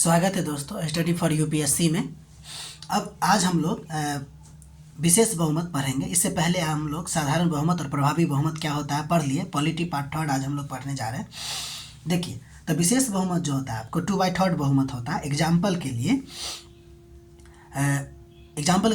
स्वागत है दोस्तों स्टडी फॉर यूपीएससी में। अब आज हम लोग विशेष बहुमत पढ़ेंगे। इससे पहले हम लोग साधारण बहुमत और प्रभावी बहुमत क्या होता है पढ़ लिए। पॉलिटी पार्ट थर्ड आज हम लोग पढ़ने जा रहे हैं। देखिए, तो विशेष बहुमत जो होता है आपको 2/3 बहुमत होता है। एग्जाम्पल के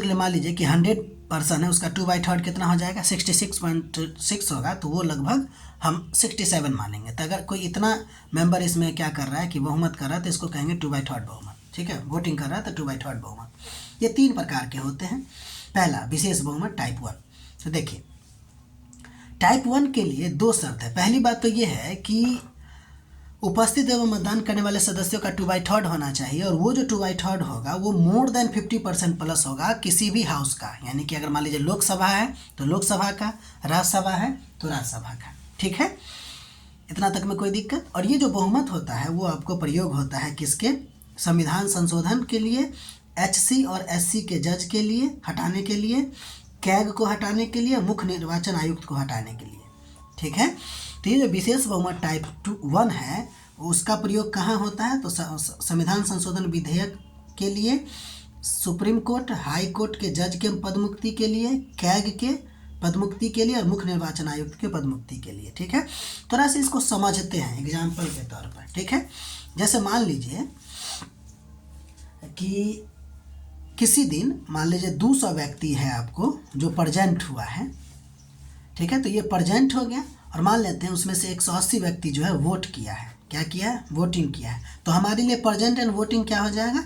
लिए मान लीजिए कि 100% है, उसका 2/3 कितना हो जाएगा 66.6 होगा, तो वो लगभग हम 67 मानेंगे। तो अगर कोई इतना मेंबर इसमें क्या कर रहा है कि बहुमत कर रहा है तो इसको कहेंगे 2/3 बहुमत। ठीक है, वोटिंग कर रहा है तो 2/3 बहुमत। ये 3 प्रकार के होते हैं। पहला विशेष बहुमत टाइप 1। तो देखिए, टाइप 1 के लिए 2 शर्त है। पहली बात तो ये है कि उपस्थित एवं मतदान करने वाले सदस्यों का 2/3 होना चाहिए, और वो जो 2/3 होगा वो मोर देन 50% प्लस होगा किसी भी हाउस का। यानी कि अगर मान लीजिए लोकसभा है तो लोकसभा का, राज्यसभा है तो राज्यसभा का। ठीक है, इतना तक में कोई दिक्कत। और ये जो बहुमत होता है वो आपको प्रयोग होता है किसके? संविधान संशोधन के लिए, एचसी और एससी के जज के लिए हटाने के लिए, कैग को हटाने के लिए, मुख्य निर्वाचन आयुक्त को हटाने के लिए। ठीक है, तो ये जो विशेष बहुमत टाइप 1 है उसका प्रयोग कहाँ होता है? तो संविधान संशोधन विधेयक के लिए, सुप्रीम कोर्ट, हाई कोर्ट के जज के पदमुक्ति के लिए, कैग के पदमुक्ति के लिए और मुख्य निर्वाचन आयुक्त के पदमुक्ति के लिए। ठीक है, थोड़ा सा इसको समझते हैं एग्जाम्पल के तौर पर। ठीक है, जैसे मान लीजिए कि किसी दिन मान लीजिए 200 व्यक्ति है आपको जो प्रेजेंट हुआ है। ठीक है, तो ये प्रेजेंट हो गया, और मान लेते हैं उसमें से 180 व्यक्ति जो है वोट किया है। क्या किया है? वोटिंग किया है। तो हमारे लिए प्रेजेंट एंड वोटिंग क्या हो जाएगा?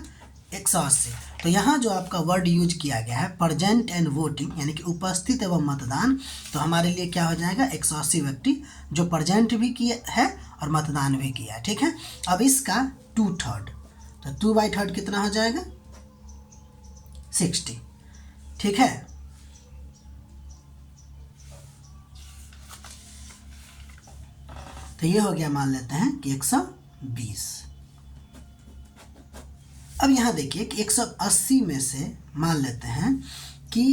180। तो यहाँ जो आपका वर्ड यूज किया गया है प्रेजेंट एंड वोटिंग, यानी कि उपस्थित एवं मतदान, तो हमारे लिए क्या हो जाएगा? 180 व्यक्ति जो प्रेजेंट भी किए है और मतदान भी किया है। ठीक है, अब इसका 2/3, तो 2/3 कितना हो जाएगा? 60। ठीक है, तो ये हो गया मान लेते हैं कि 120। अब यहाँ देखिए कि 180 में से मान लेते हैं कि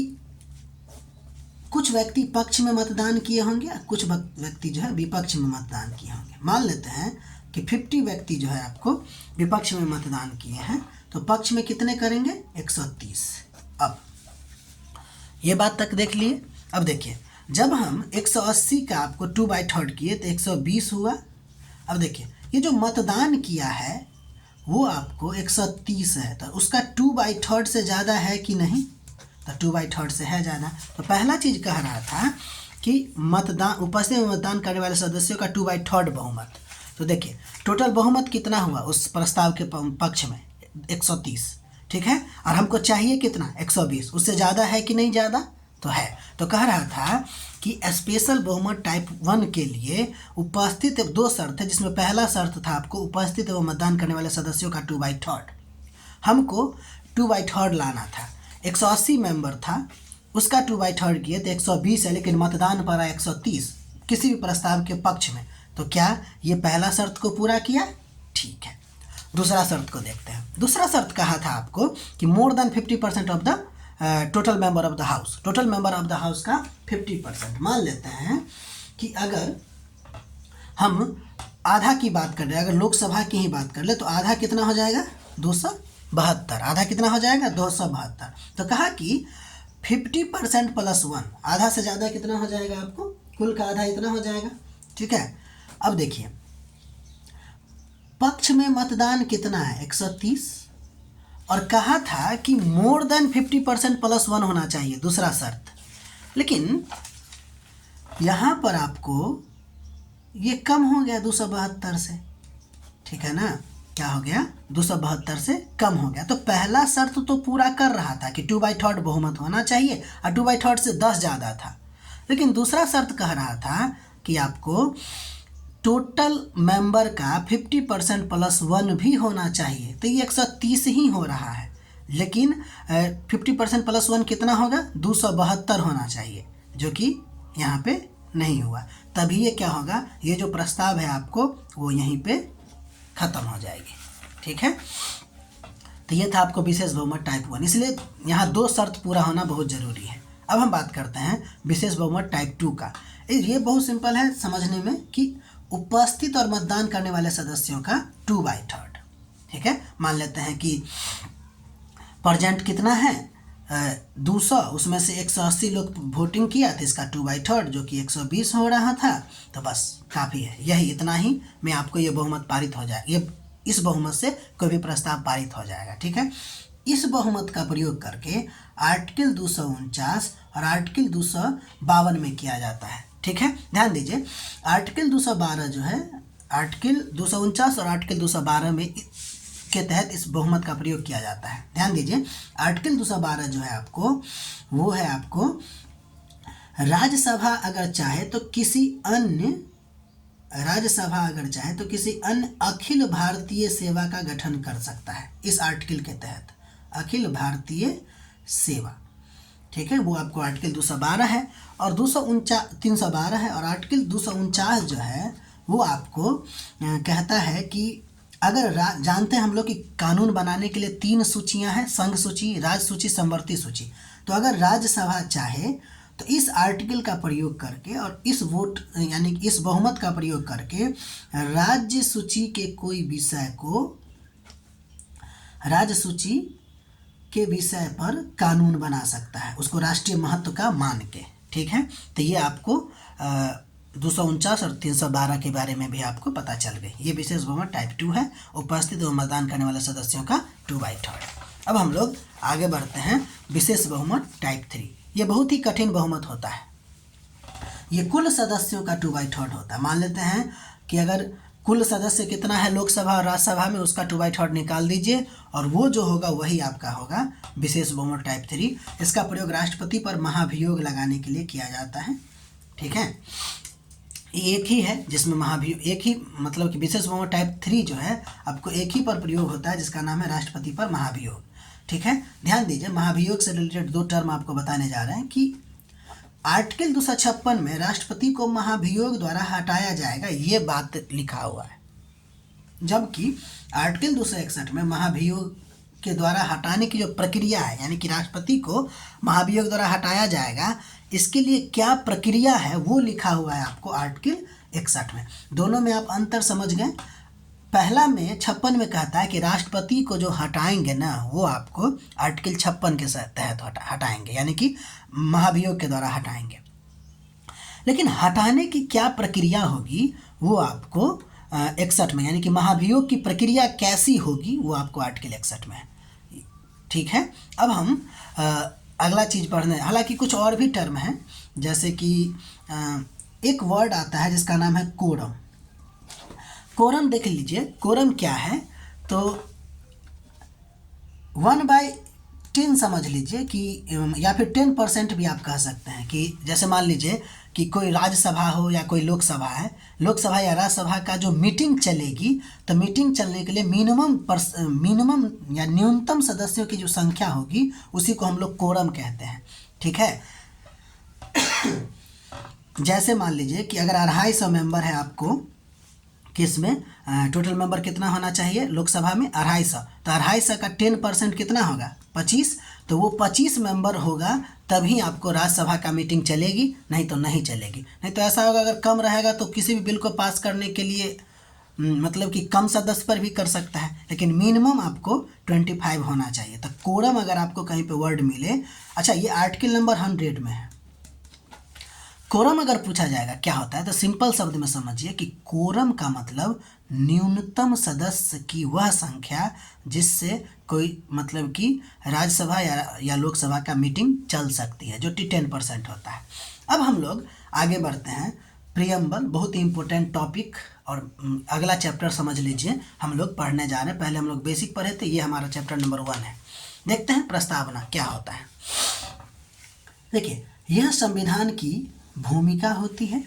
कुछ व्यक्ति पक्ष में मतदान किए होंगे, कुछ व्यक्ति जो है विपक्ष में मतदान किए होंगे। मान लेते हैं कि 50 व्यक्ति जो है आपको विपक्ष में मतदान किए हैं, तो पक्ष में कितने करेंगे? 130। अब ये बात तक देख लिए। अब देखिए, जब हम 180 का आपको 2/3 किए तो 120 हुआ। अब देखिए, ये जो मतदान किया है वो आपको 130 है, तो उसका 2/3 से ज़्यादा है कि नहीं? तो 2/3 से है ज़्यादा। तो पहला चीज़ कह रहा था कि मतदान उपस्थित मतदान करने वाले सदस्यों का 2/3 बहुमत। तो देखिए, टोटल बहुमत कितना हुआ उस प्रस्ताव के पक्ष में? 130। ठीक है, और हमको चाहिए कितना? 120। उससे ज़्यादा है कि नहीं ज़्यादा? तो है। तो कह रहा था कि स्पेशल बहुमत टाइप 1 के लिए उपस्थित 2 शर्त है, जिसमें पहला शर्त था आपको उपस्थित एवं मतदान करने वाले सदस्यों का 2/3। हमको 2/3 लाना था। 180 मेंबर था, उसका 2/3 किए तो 120 है, लेकिन मतदान पर आया 130 किसी भी प्रस्ताव के पक्ष में। तो क्या ये पहला शर्त को पूरा किया? ठीक है। दूसरा शर्त को देखते हैं। दूसरा शर्त कहा था आपको कि more than 50% of the total member of the house. Total member of the house का 50%। मान लेते हैं कि अगर हम आधा की बात कर रहे हैं, अगर लोकसभा की ही बात कर ले, तो आधा कितना हो जाएगा? 272। आधा कितना हो जाएगा? 272। तो कहा कि 50% प्लस 1, आधा से ज़्यादा कितना हो जाएगा? आपको कुल का आधा इतना हो जाएगा। ठीक है, अब देखिए, पक्ष में मतदान कितना है? 130, और कहा था कि मोर देन 50% प्लस 1 होना चाहिए, दूसरा शर्त। लेकिन यहाँ पर आपको ये कम हो गया 272 से। ठीक है ना, क्या हो गया? 272 से कम हो गया। तो पहला शर्त तो पूरा कर रहा था कि 2/3 बहुमत होना चाहिए, और 2/3 से 10 ज़्यादा था। लेकिन दूसरा शर्त कह रहा था कि आपको टोटल मेंबर का 50% प्लस 1 भी होना चाहिए। तो ये 130 ही हो रहा है, लेकिन 50% प्लस 1 कितना होगा? 272 होना चाहिए, जो कि यहाँ पे नहीं हुआ। तभी ये क्या होगा? ये जो प्रस्ताव है आपको वो यहीं पे ख़त्म हो जाएगी। ठीक है, तो ये था आपको विशेष बहुमत टाइप 1। इसलिए यहाँ 2 शर्त पूरा होना बहुत ज़रूरी है। अब हम बात करते हैं विशेष बहुमत टाइप 2 का। ये बहुत सिंपल है समझने में कि उपस्थित और मतदान करने वाले सदस्यों का 2/3। ठीक है, मान लेते हैं कि प्रेजेंट कितना है 200, उसमें से 180 लोग वोटिंग किया तो इसका 2/3 जो कि 120 हो रहा था, तो बस काफ़ी है, यही इतना ही में आपको ये बहुमत पारित हो जाए, ये इस बहुमत से कोई भी प्रस्ताव पारित हो जाएगा। ठीक है, इस बहुमत का प्रयोग करके आर्टिकल 249 और आर्टिकल 252 में किया जाता है। ठीक है, ध्यान दीजिए, आर्टिकल 212 जो है, आर्टिकल 249 और आर्टिकल 212 में के तहत इस बहुमत का प्रयोग किया जाता है। ध्यान दीजिए, आर्टिकल 212 जो है आपको, वो है आपको राज्यसभा अगर चाहे तो किसी अन्य अखिल भारतीय सेवा का गठन कर सकता है। इस आर्टिकल के तहत अखिल भारतीय सेवा, ठीक है, वो आपको आर्टिकल 212 है और 312 है, और आर्टिकल 249 जो है वो आपको कहता है कि अगर जानते हैं हम लोग कि कानून बनाने के लिए 3 सूचियां हैं, संघ सूची, राज्य सूची, समवर्ती सूची। तो अगर राज्यसभा चाहे तो इस आर्टिकल का प्रयोग करके और इस वोट यानी इस बहुमत का प्रयोग करके राज्य सूची के कोई विषय को, राज्य सूची के विषय पर कानून बना सकता है, उसको राष्ट्रीय महत्व का मान के। ठीक है, तो ये आपको 249 और 312 के बारे में भी आपको पता चल गई। ये विशेष बहुमत टाइप 2 है, उपस्थित व मतदान करने वाले सदस्यों का 2/3। अब हम लोग आगे बढ़ते हैं विशेष बहुमत टाइप 3। ये बहुत ही कठिन बहुमत होता है, ये कुल सदस्यों का 2/3 होता है। मान लेते हैं कि अगर कुल सदस्य कितना है लोकसभा और राज्यसभा में, उसका 2/3 निकाल दीजिए और वो जो होगा वही आपका होगा विशेष बहुमत टाइप 3। इसका प्रयोग राष्ट्रपति पर महाभियोग लगाने के लिए किया जाता है। ठीक है, एक ही है जिसमें महाभियोग, एक ही मतलब कि विशेष बहुमत टाइप 3 जो है आपको एक ही पर प्रयोग होता है, जिसका नाम है राष्ट्रपति पर महाभियोग। ठीक है, ध्यान दीजिए, महाभियोग से रिलेटेड 2 टर्म आपको बताने जा रहे हैं कि आर्टिकल 256 में राष्ट्रपति को महाभियोग द्वारा हटाया जाएगा, ये बात लिखा हुआ है, जबकि आर्टिकल 261 में महाभियोग के द्वारा हटाने की जो प्रक्रिया है, यानी कि राष्ट्रपति को महाभियोग द्वारा हटाया जाएगा, इसके लिए क्या प्रक्रिया है वो लिखा हुआ है आपको आर्टिकल 61 में। दोनों में आप अंतर समझ गए। पहला में 56 में कहता है कि राष्ट्रपति को जो हटाएंगे ना, वो आपको आर्टिकल 56 के तहत हटाएंगे, यानी कि महाभियोग के द्वारा हटाएंगे। लेकिन हटाने की क्या प्रक्रिया होगी वो आपको 61 में, यानी कि महाभियोग की प्रक्रिया कैसी होगी वो आपको आर्टिकल 61 में है। ठीक है, अब हम अगला चीज़ पढ़ने, हालांकि कुछ और भी टर्म हैं, जैसे कि एक वर्ड आता है जिसका नाम है कोरम। कोरम देख लीजिए, कोरम क्या है, तो 1/10 समझ लीजिए कि, या फिर 10% भी आप कह सकते हैं कि जैसे मान लीजिए कि कोई राज्यसभा हो या कोई लोकसभा है, लोकसभा या राज्यसभा का जो मीटिंग चलेगी, तो मीटिंग चलने के लिए मिनिमम या न्यूनतम सदस्यों की जो संख्या होगी उसी को हम लोग कोरम कहते हैं। ठीक है, जैसे मान लीजिए कि अगर 250 मेंबर है आपको, किस में टोटल मेंबर कितना होना चाहिए लोकसभा में 250, तो 250 का 10% कितना होगा 25, तो वो 25 मेंबर होगा तभी आपको राज्यसभा का मीटिंग चलेगी, नहीं तो नहीं चलेगी। नहीं तो ऐसा होगा अगर कम रहेगा तो किसी भी बिल को पास करने के लिए मतलब कि कम सदस्य पर भी कर सकता है, लेकिन मिनिमम आपको 25 होना चाहिए। तो कोरम अगर आपको कहीं पे वर्ड मिले, अच्छा ये आर्टिकल नंबर 100 में है। कोरम अगर पूछा जाएगा क्या होता है, तो सिंपल शब्द में समझिए कि कोरम का मतलब न्यूनतम सदस्य की वह संख्या जिससे कोई मतलब कि राज्यसभा या लोकसभा का मीटिंग चल सकती है, जो 10% होता है। अब हम लोग आगे बढ़ते हैं, प्रियम्बल बहुत ही इंपॉर्टेंट टॉपिक, और अगला चैप्टर समझ लीजिए हम लोग पढ़ने जा रहे हैं। पहले हम लोग बेसिक पढ़े थे, ये हमारा चैप्टर नंबर 1 है। देखते हैं प्रस्तावना क्या होता है। देखिए, यह संविधान की भूमिका होती है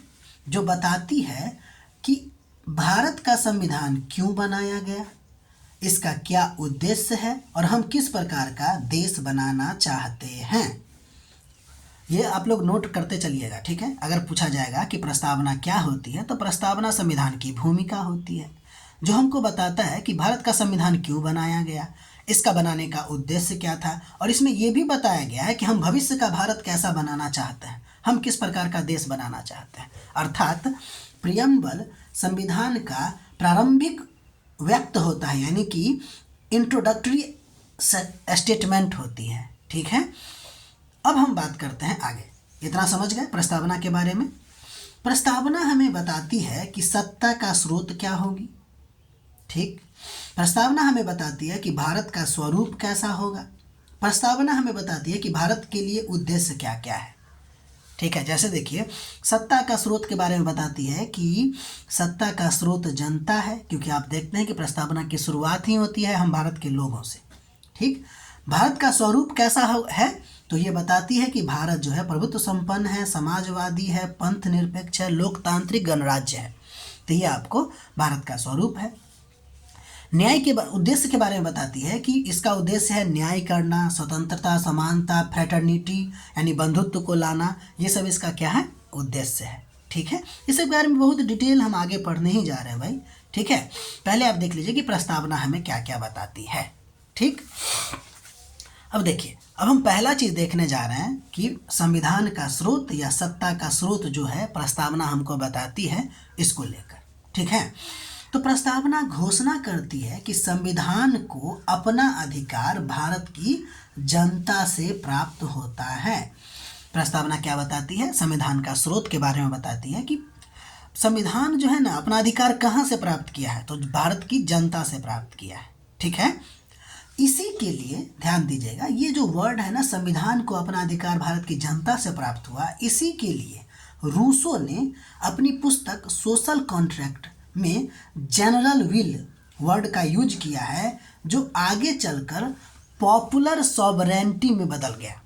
जो बताती है कि भारत का संविधान क्यों बनाया गया, इसका क्या उद्देश्य है और हम किस प्रकार का देश बनाना चाहते हैं। ये आप लोग नोट करते चलिएगा, ठीक है। अगर पूछा जाएगा कि प्रस्तावना क्या होती है, तो प्रस्तावना संविधान की भूमिका होती है जो हमको बताता है कि भारत का संविधान क्यों बनाया गया, इसका बनाने का उद्देश्य क्या था, और इसमें यह भी बताया गया है कि हम भविष्य का भारत कैसा बनाना चाहते हैं, हम किस प्रकार का देश बनाना चाहते हैं। अर्थात प्रियम्बल संविधान का प्रारंभिक व्यक्त होता है, यानी कि इंट्रोडक्टरी स्टेटमेंट होती है। ठीक है, अब हम बात करते हैं आगे। इतना समझ गए प्रस्तावना के बारे में। प्रस्तावना हमें बताती है कि सत्ता का स्रोत क्या होगी। ठीक, प्रस्तावना हमें बताती है कि भारत का स्वरूप कैसा होगा। प्रस्तावना हमें बताती है कि भारत के लिए उद्देश्य क्या क्या है। ठीक है, जैसे देखिए, सत्ता का स्रोत के बारे में बताती है कि सत्ता का स्रोत जनता है, क्योंकि आप देखते हैं कि प्रस्तावना की शुरुआत ही होती है हम भारत के लोगों से। ठीक, भारत का स्वरूप कैसा है, तो ये बताती है कि भारत जो है प्रभुत्व संपन्न है, समाजवादी है, पंथ निरपेक्ष है, लोकतांत्रिक गणराज्य है। तो ये आपको भारत का स्वरूप है। न्याय के उद्देश्य के बारे में बताती है कि इसका उद्देश्य है न्याय करना, स्वतंत्रता, समानता, फ्रेटर्निटी यानी बंधुत्व को लाना। ये सब इसका क्या है, उद्देश्य है। ठीक है, इसके बारे में बहुत डिटेल हम आगे पढ़ने ही जा रहे हैं भाई। ठीक है, पहले आप देख लीजिए कि प्रस्तावना हमें क्या क्या बताती है। ठीक, अब देखिए, अब हम पहला चीज़ देखने जा रहे हैं कि संविधान का स्रोत या सत्ता का स्रोत जो है प्रस्तावना हमको बताती है इसको लेकर। ठीक है, तो प्रस्तावना घोषणा करती है कि संविधान को अपना अधिकार भारत की जनता से प्राप्त होता है। प्रस्तावना क्या बताती है, संविधान का स्रोत के बारे में बताती है कि संविधान जो है ना अपना अधिकार कहाँ से प्राप्त किया है, तो भारत की जनता से प्राप्त किया है। ठीक है, इसी के लिए ध्यान दीजिएगा, ये जो वर्ड है ना, संविधान को अपना अधिकार भारत की जनता से प्राप्त हुआ, इसी के लिए रूसो ने अपनी पुस्तक सोशल कॉन्ट्रैक्ट में जनरल विल वर्ड का यूज किया है, जो आगे चलकर पॉपुलर सॉवरेंटी में बदल गया।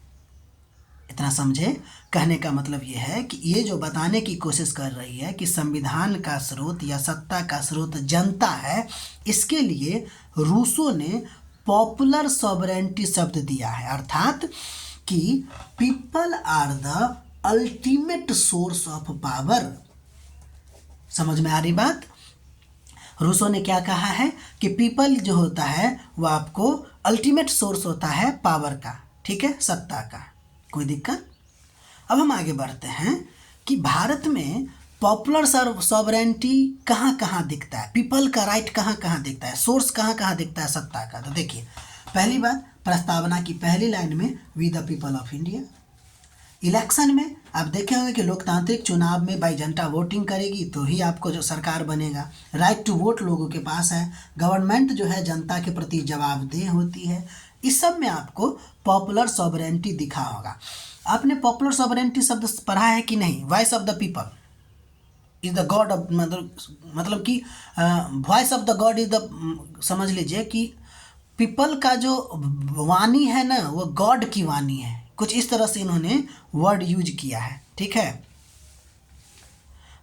इतना समझे, कहने का मतलब ये है कि ये जो बताने की कोशिश कर रही है कि संविधान का स्रोत या सत्ता का स्रोत जनता है, इसके लिए रूसो ने पॉपुलर सॉवरेंटी शब्द दिया है, अर्थात कि people are the ultimate source of power. समझ में आ रही बात? रूसो ने क्या कहा है कि पीपल जो होता है वो आपको अल्टीमेट सोर्स होता है पावर का। ठीक है, सत्ता का। कोई दिक्कत? अब हम आगे बढ़ते हैं कि भारत में पॉपुलर सॉवरेंटी कहाँ कहाँ दिखता है, पीपल का राइट कहाँ कहाँ दिखता है, सोर्स कहाँ कहाँ दिखता है सत्ता का। तो देखिए, पहली बात, प्रस्तावना की पहली लाइन में we the people of India. Election में आप देखे होंगे कि लोकतांत्रिक चुनाव में बाई जनता वोटिंग करेगी तो ही आपको जो सरकार बनेगा। राइट टू वोट लोगों के पास है, गवर्नमेंट जो है जनता के प्रति जवाबदेह होती है। इस सब में आपको पॉपुलर सॉवरेंटी दिखा होगा। आपने पॉपुलर सॉवरेंटी शब्द पढ़ा है कि नहीं? Voice of the people is the God of, मतलब कि voice of the God is the, समझ लीजिए कि पीपल का जो वाणी है ना वो गॉड की वाणी है। कुछ इस तरह से इन्होंने वर्ड यूज किया है। ठीक है,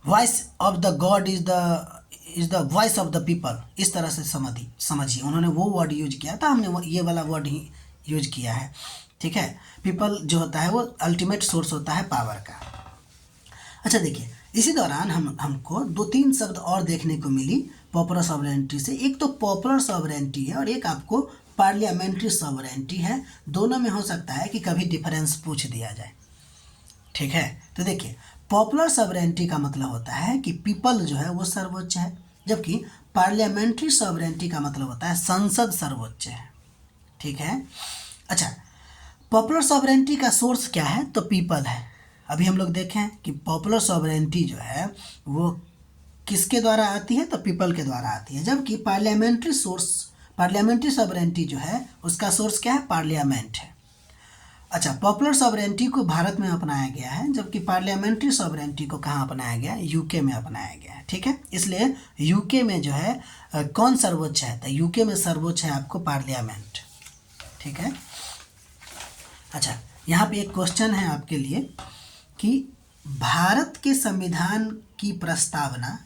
voice of the God is the voice of the people, इस तरह से समझिए उन्होंने वो वर्ड यूज किया था, हमने ये वाला वर्ड ही यूज किया है। ठीक है, पीपल जो होता है वो अल्टीमेट सोर्स होता है पावर का। अच्छा देखिए, इसी दौरान हमको दो तीन शब्द और देखने को मिली पॉपुलर सॉवरेंटी से। एक तो पॉपुलर सॉवरेंटी है और एक आपको पार्लियामेंट्री सॉवरेंटी है। दोनों में हो सकता है कि कभी डिफरेंस पूछ दिया जाए। ठीक है, तो देखिए, पॉपुलर सॉवरेंटी का मतलब होता है कि पीपल जो है वो सर्वोच्च है, जबकि पार्लियामेंट्री सॉवरेंटी का मतलब होता है संसद सर्वोच्च है। ठीक है, अच्छा, पॉपुलर सॉवरेंटी का सोर्स क्या है? तो पीपल है। अभी हम लोग देखें कि पॉपुलर सॉवरेंटी जो है वो किसके द्वारा आती है? तो पीपल के द्वारा आती है, जबकि पार्लियामेंट्री सॉवरेंटी जो है उसका सोर्स क्या है? पार्लियामेंट है। अच्छा, पॉपुलर सॉवरेंटी को भारत में अपनाया गया है, जबकि पार्लियामेंट्री सॉवरेंटी को कहाँ अपनाया गया? यूके में अपनाया गया है। ठीक है, इसलिए यूके में जो है कौन सर्वोच्च है? तो यूके में सर्वोच्च है आपको पार्लियामेंट। ठीक है, अच्छा, यहाँ पे एक क्वेश्चन है आपके लिए कि भारत के संविधान की प्रस्तावना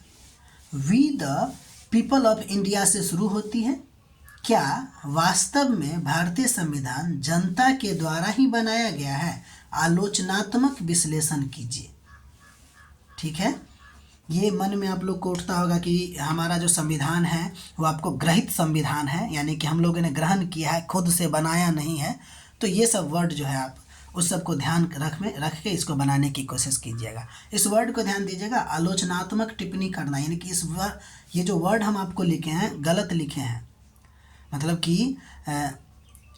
we the people of India से शुरू होती है। क्या वास्तव में भारतीय संविधान जनता के द्वारा ही बनाया गया है? आलोचनात्मक विश्लेषण कीजिए। ठीक है, ये मन में आप लोग को उठता होगा कि हमारा जो संविधान है वो आपको ग्रहित संविधान है, यानी कि हम लोगों ने ग्रहण किया है, खुद से बनाया नहीं है। तो ये सब वर्ड जो है आप उस सब को ध्यान रख के इसको बनाने की कोशिश कीजिएगा। इस वर्ड को ध्यान दीजिएगा, आलोचनात्मक टिप्पणी करना, यानी कि ये जो वर्ड हम आपको लिखे हैं गलत लिखे हैं। मतलब कि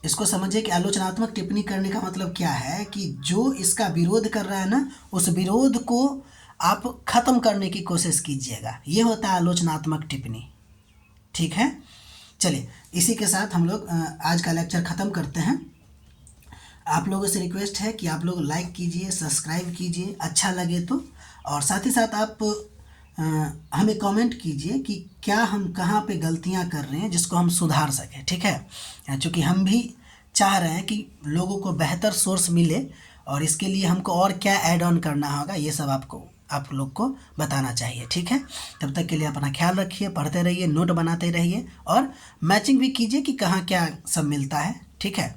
इसको समझिए कि आलोचनात्मक टिप्पणी करने का मतलब क्या है कि जो इसका विरोध कर रहा है ना, उस विरोध को आप ख़त्म करने की कोशिश कीजिएगा। ये होता है आलोचनात्मक टिप्पणी। ठीक है, चलिए इसी के साथ हम लोग आज का लेक्चर ख़त्म करते हैं। आप लोगों से रिक्वेस्ट है कि आप लोग लाइक कीजिए, सब्सक्राइब कीजिए अच्छा लगे तो, और साथ ही साथ आप हमें कमेंट कीजिए कि क्या हम कहाँ पे गलतियाँ कर रहे हैं जिसको हम सुधार सकें। ठीक है, चूँकि हम भी चाह रहे हैं कि लोगों को बेहतर सोर्स मिले, और इसके लिए हमको और क्या ऐड ऑन करना होगा ये सब आप लोग को बताना चाहिए। ठीक है, तब तक के लिए अपना ख्याल रखिए, पढ़ते रहिए, नोट बनाते रहिए और मैचिंग भी कीजिए कि कहाँ क्या सब मिलता है। ठीक है।